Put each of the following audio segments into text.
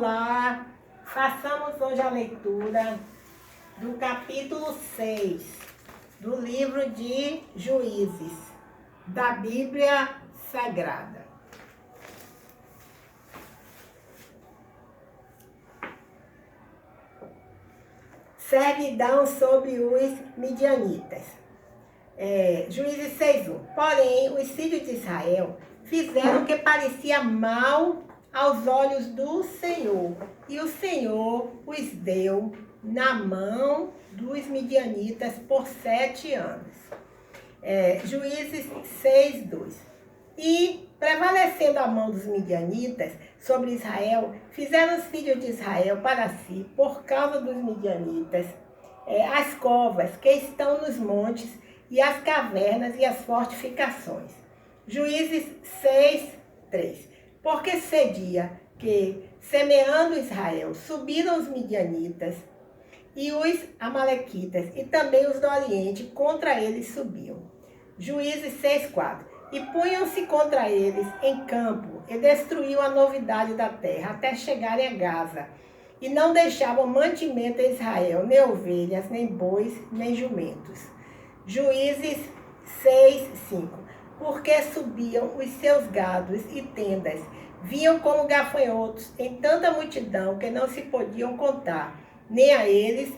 Olá, façamos hoje a leitura do capítulo 6 do livro de Juízes, da Bíblia Sagrada. Servidão sobre os midianitas. Juízes 6:1. Porém, os filhos de Israel fizeram o que parecia mal aos olhos do Senhor, e o Senhor os deu na mão dos midianitas por 7 anos. Juízes 6:2. E, prevalecendo a mão dos midianitas sobre Israel, fizeram os filhos de Israel para si, por causa dos midianitas, as covas que estão nos montes, e as cavernas e as fortificações. Juízes 6:3. Porque cedia que, semeando Israel, subiram os midianitas e os amalequitas, e também os do Oriente contra eles subiam. Juízes 6:4. E punham-se contra eles em campo, e destruíam a novidade da terra, até chegarem a Gaza. E não deixavam mantimento em Israel, nem ovelhas, nem bois, nem jumentos. Juízes 6:5. Porque subiam os seus gados e tendas, vinham como gafanhotos em tanta multidão que não se podiam contar, nem a eles,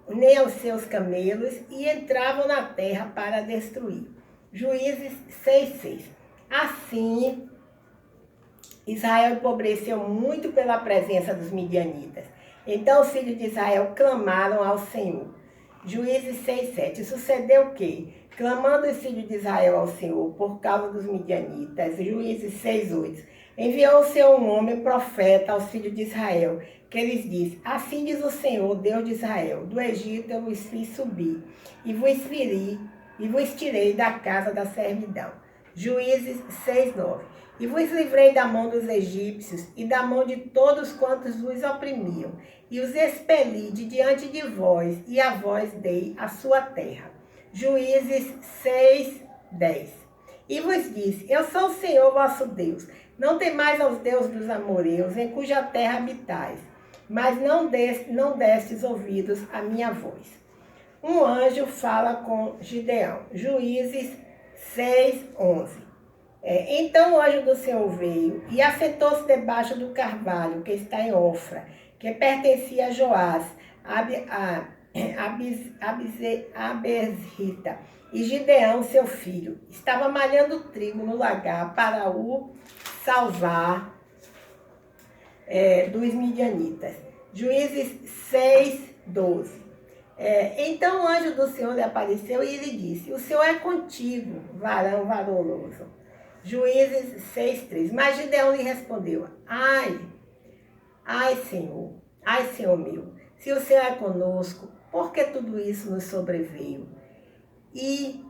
nem aos seus camelos, e entravam na terra para destruir. Juízes 6:6. Assim, Israel empobreceu muito pela presença dos midianitas. Então os filhos de Israel clamaram ao Senhor. Juízes 6:7. Sucedeu que, clamando os filhos de Israel ao Senhor por causa dos midianitas, Juízes 6:8, enviou o Senhor um homem profeta aos filhos de Israel, que lhes disse: Assim diz o Senhor, Deus de Israel, do Egito eu vos fiz subir, e vos tirei da casa da servidão. Juízes 6:9. E vos livrei da mão dos egípcios e da mão de todos quantos vos oprimiam, e os expeli de diante de vós, e a vós dei a sua terra. Juízes 6:10. E vos disse: Eu sou o Senhor vosso Deus. Não temais aos deuses dos amorreus, em cuja terra habitais, mas não destes ouvidos à minha voz. Um anjo fala com Gideão. Juízes 6:11. Então o anjo do Senhor veio e assentou-se debaixo do carvalho que está em Ofra, que pertencia a Joás, Abesrita. E Gideão, seu filho, estava malhando trigo no lagar para o salvar dos midianitas. Juízes 6:12. Então o anjo do Senhor lhe apareceu e lhe disse: O Senhor é contigo, varão valoroso. Juízes 6:3. Mas Gideão lhe respondeu: Ai, Senhor meu, se o Senhor é conosco, por que tudo isso nos sobreveio? E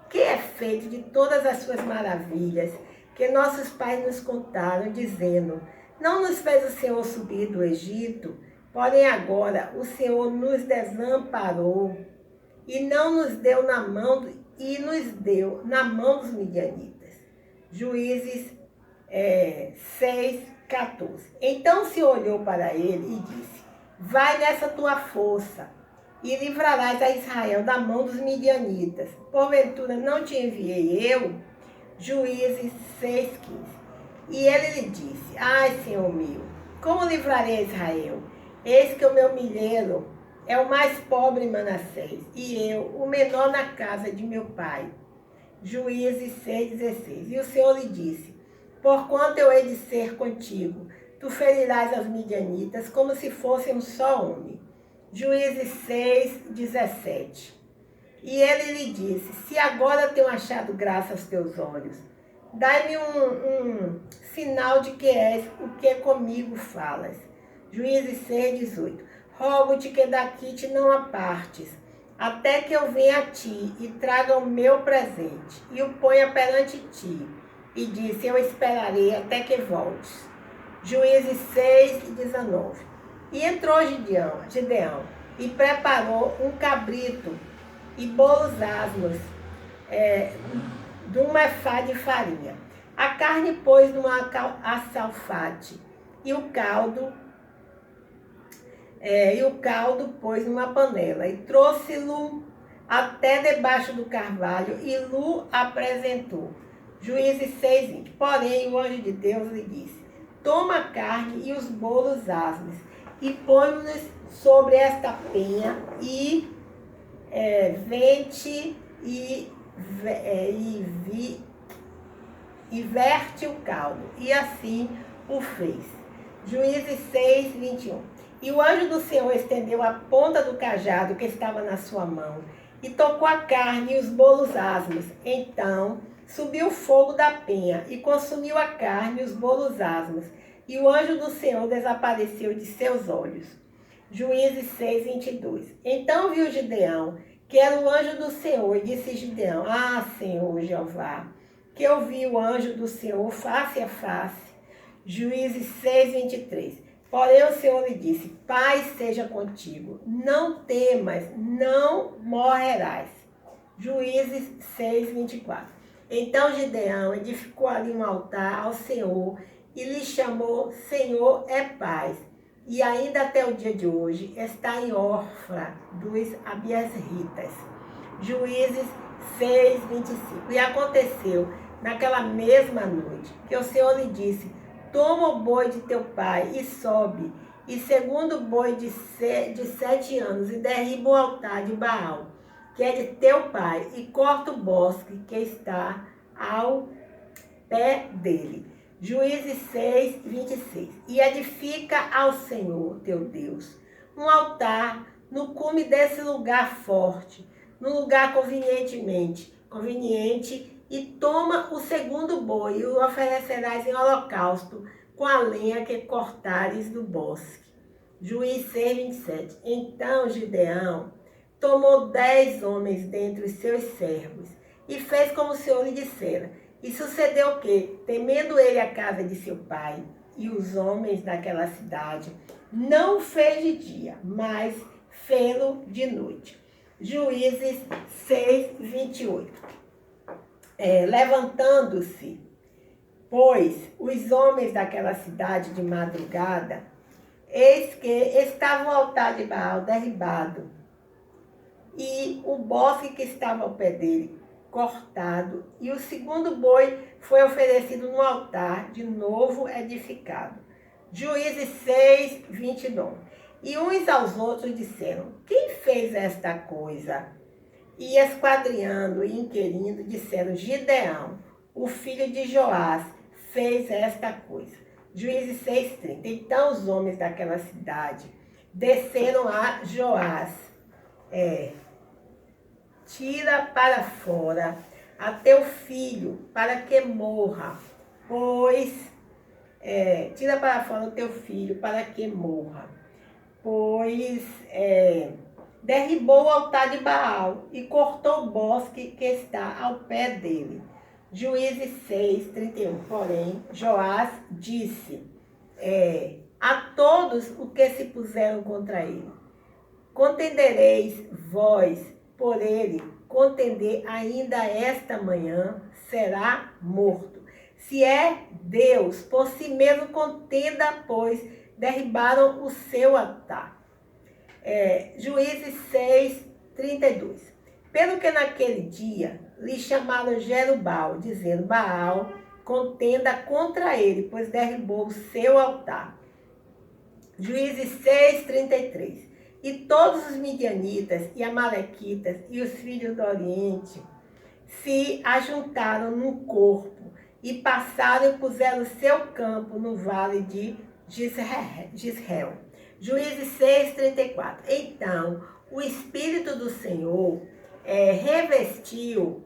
que é feito de todas as suas maravilhas que nossos pais nos contaram, dizendo: Não nos fez o Senhor subir do Egito? Porém agora o Senhor nos desamparou e não nos deu na mão, e nos deu na mão dos midianitas. Juízes 6:14. Então se olhou para ele e disse: Vai nessa tua força e livrarás a Israel da mão dos midianitas. Porventura não te enviei eu? Juízes 6:15. E ele lhe disse: Ai, Senhor meu, como livrarei a Israel? Eis que o meu milheiro é o mais pobre em Manassés, e eu, o menor na casa de meu pai. Juízes 6:16. E o Senhor lhe disse: Porquanto eu hei de ser contigo, tu ferirás aos midianitas como se fossem um só homem. Juízes 6:17. E ele lhe disse: Se agora tenho achado graça aos teus olhos, dai-me um sinal de que és o que comigo falas. Juízes 6:18. Rogo-te que daqui te não apartes, até que eu venha a ti e traga o meu presente, e o ponha perante ti. E disse: Eu esperarei até que voltes. Juízes 6:19. E entrou Gideão, e preparou um cabrito e bolos asmos, de um efá de farinha. A carne pôs numa açalfate, e o caldo pôs numa panela e trouxe-lo até debaixo do carvalho e Lu apresentou. Juízes 6:20. Porém, o anjo de Deus lhe disse: toma a carne e os bolos asmos e põe-nos sobre esta penha e verte o caldo. E assim o fez. Juízes 6:21. E o anjo do Senhor estendeu a ponta do cajado que estava na sua mão e tocou a carne e os bolos asmos. Então subiu o fogo da penha e consumiu a carne e os bolos asmos. E o anjo do Senhor desapareceu de seus olhos. Juízes 6:22. Então viu Gideão, que era o anjo do Senhor, e disse Gideão: ah, Senhor Jeová, que eu vi o anjo do Senhor face a face. Juízes 6:23. Porém o Senhor lhe disse: paz seja contigo, não temas, não morrerás. Juízes 6:24. Então Gideão edificou ali um altar ao Senhor e lhe chamou Senhor é paz. E ainda até o dia de hoje está em Ofra dos Abiesritas. Juízes 6:25. E aconteceu naquela mesma noite que o Senhor lhe disse: toma o boi de teu pai e sobe, e segundo o boi de 7 anos, e derriba o altar de Baal, que é de teu pai, e corta o bosque que está ao pé dele. Juízes 6:26. E edifica ao Senhor teu Deus um altar no cume desse lugar forte, no lugar conveniente, e toma o segundo boi e o oferecerás em holocausto com a lenha que cortares do bosque. Juízes 6:27. Então Gideão tomou 10 homens dentre os seus servos e fez como o Senhor lhe dissera. E sucedeu que, temendo ele a casa de seu pai e os homens daquela cidade, não fez de dia, mas fê-lo de noite. Juízes 6:28. Levantando-se, pois, os homens daquela cidade de madrugada, eis que estava o altar de Baal derribado, e o bosque que estava ao pé dele cortado, e o segundo boi foi oferecido no altar, de novo edificado. Juízes 6:29. E uns aos outros disseram: quem fez esta coisa? E esquadriando e inquirindo, disseram: Gideão, o filho de Joás, fez esta coisa. Juízes 6:30. Então os homens daquela cidade desceram a Joás. Tira para fora a teu filho, para que morra, pois... tira para fora o teu filho, para que morra, pois... derribou o altar de Baal e cortou o bosque que está ao pé dele. Juízes 6:31. Porém, Joás disse a todos o que se puseram contra ele: contendereis vós por ele, contender ainda esta manhã, será morto. Se é Deus, por si mesmo contenda, pois derribaram o seu altar. Juízes 6:32. Pelo que naquele dia lhe chamaram Jerubal, dizendo: Baal contenda contra ele, pois derribou o seu altar. Juízes 6:33. E todos os midianitas e amalequitas e os filhos do Oriente se ajuntaram num corpo e passaram e puseram seu campo no vale de Gisrael. Juízes 6:34. Então o Espírito do Senhor revestiu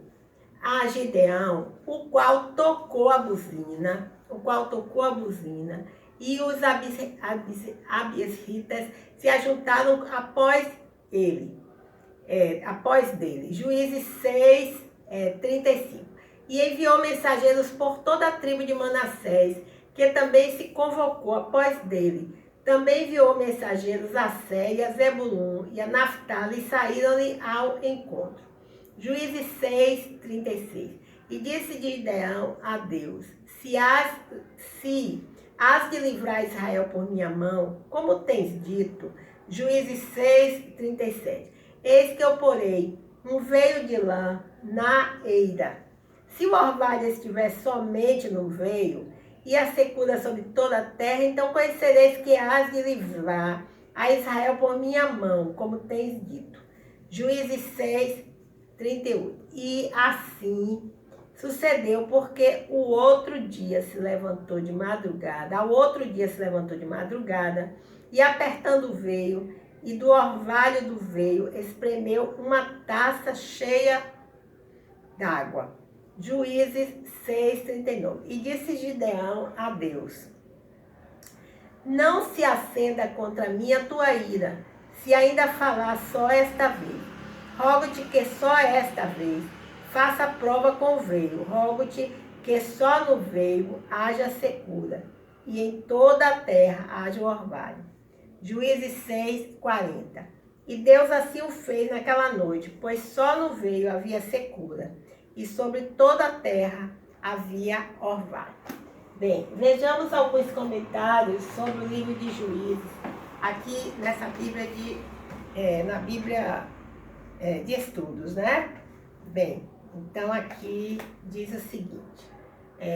a Gideão, o qual tocou a buzina, e os abiesritas se ajuntaram após dele. Juízes 6:35. E enviou mensageiros por toda a tribo de Manassés, que também se convocou após dele. Também enviou mensageiros a Sé, a Zebulun e a Naftali, e saíram-lhe ao encontro. Juízes 6:36. E disse Gideão a Deus: se Hás de livrar Israel por minha mão, como tens dito. Juízes 6, 37. Eis que eu porei um veio de lã na eira. Se o orvalho estiver somente no veio, e a secura sobre toda a terra, então conhecereis que hás de livrar a Israel por minha mão, como tens dito. Juízes 6, 38. E assim sucedeu, porque o outro dia se levantou de madrugada, e apertando o veio, e do orvalho do veio espremeu uma taça cheia d'água. Juízes 6, 39. E disse Gideão a Deus: não se acenda contra mim a tua ira, se ainda falar só esta vez. Rogo-te que só esta vez faça prova com o veio. Rogo-te que só no veio haja secura, e em toda a terra haja o orvalho. Juízes 6, 40. E Deus assim o fez naquela noite, pois só no veio havia secura, e sobre toda a terra havia orvalho. Bem, vejamos alguns comentários sobre o livro de Juízes, aqui nessa Bíblia na Bíblia de Estudos, né? Bem, então aqui diz o seguinte,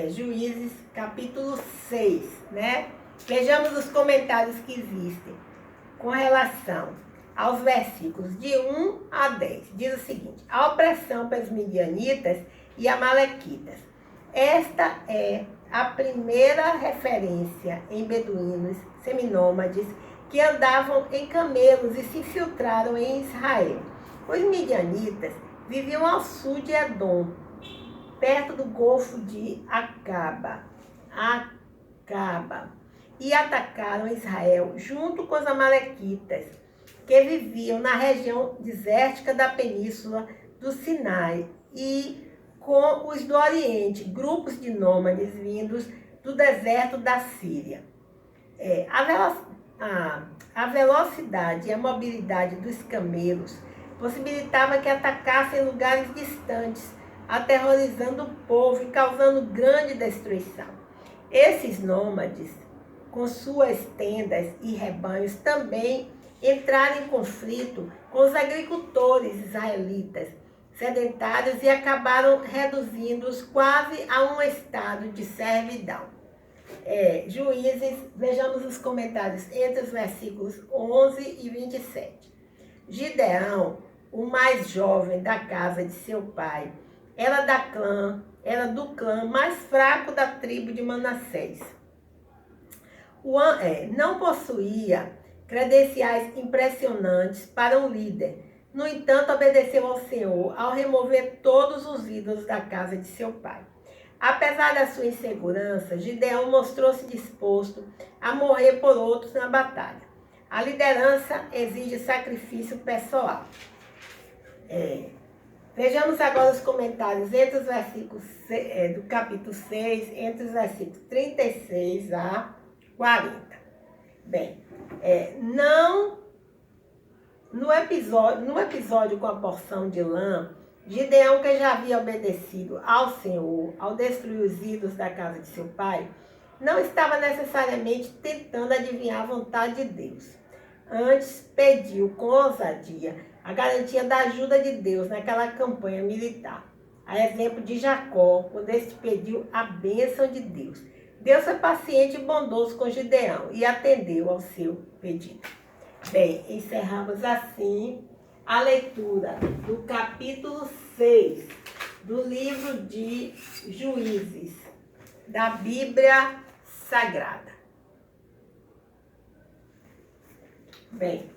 Juízes capítulo 6, né? Vejamos os comentários que existem com relação aos versículos de 1 a 10. Diz o seguinte: a opressão pelos midianitas e amalequitas. Esta é a primeira referência em beduínos seminômades que andavam em camelos e se infiltraram em Israel. Os midianitas viviam ao sul de Edom, perto do Golfo de Acaba, e atacaram Israel junto com os amalequitas, que viviam na região desértica da península do Sinai, e com os do Oriente, grupos de nômades vindos do deserto da Síria. A velocidade e a mobilidade dos camelos possibilitava que atacassem lugares distantes, aterrorizando o povo e causando grande destruição. Esses nômades, com suas tendas e rebanhos, também entraram em conflito com os agricultores israelitas sedentários e acabaram reduzindo-os quase a um estado de servidão. Juízes, vejamos os comentários entre os versículos 11 e 27. Gideão, o mais jovem da casa de seu pai, era do clã mais fraco da tribo de Manassés. Não possuía credenciais impressionantes para um líder. No entanto, obedeceu ao Senhor ao remover todos os ídolos da casa de seu pai. Apesar da sua insegurança, Gideão mostrou-se disposto a morrer por outros na batalha. A liderança exige sacrifício pessoal. Vejamos agora os comentários entre os versículos do capítulo 6, entre os versículos 36 a 40. Bem, no episódio com a porção de lã, Gideão, que já havia obedecido ao Senhor ao destruir os ídolos da casa de seu pai, não estava necessariamente tentando adivinhar a vontade de Deus. Antes, pediu com ousadia a garantia da ajuda de Deus naquela campanha militar. A exemplo de Jacó, quando este pediu a bênção de Deus. Deus foi paciente e bondoso com Gideão e atendeu ao seu pedido. Bem, encerramos assim a leitura do capítulo 6 do livro de Juízes, da Bíblia Sagrada. Bem,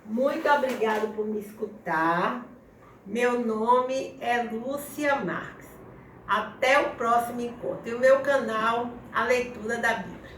muito obrigado por me escutar. Meu nome é Lúcia Marques. Até o próximo encontro. E o meu canal, A Leitura da Bíblia.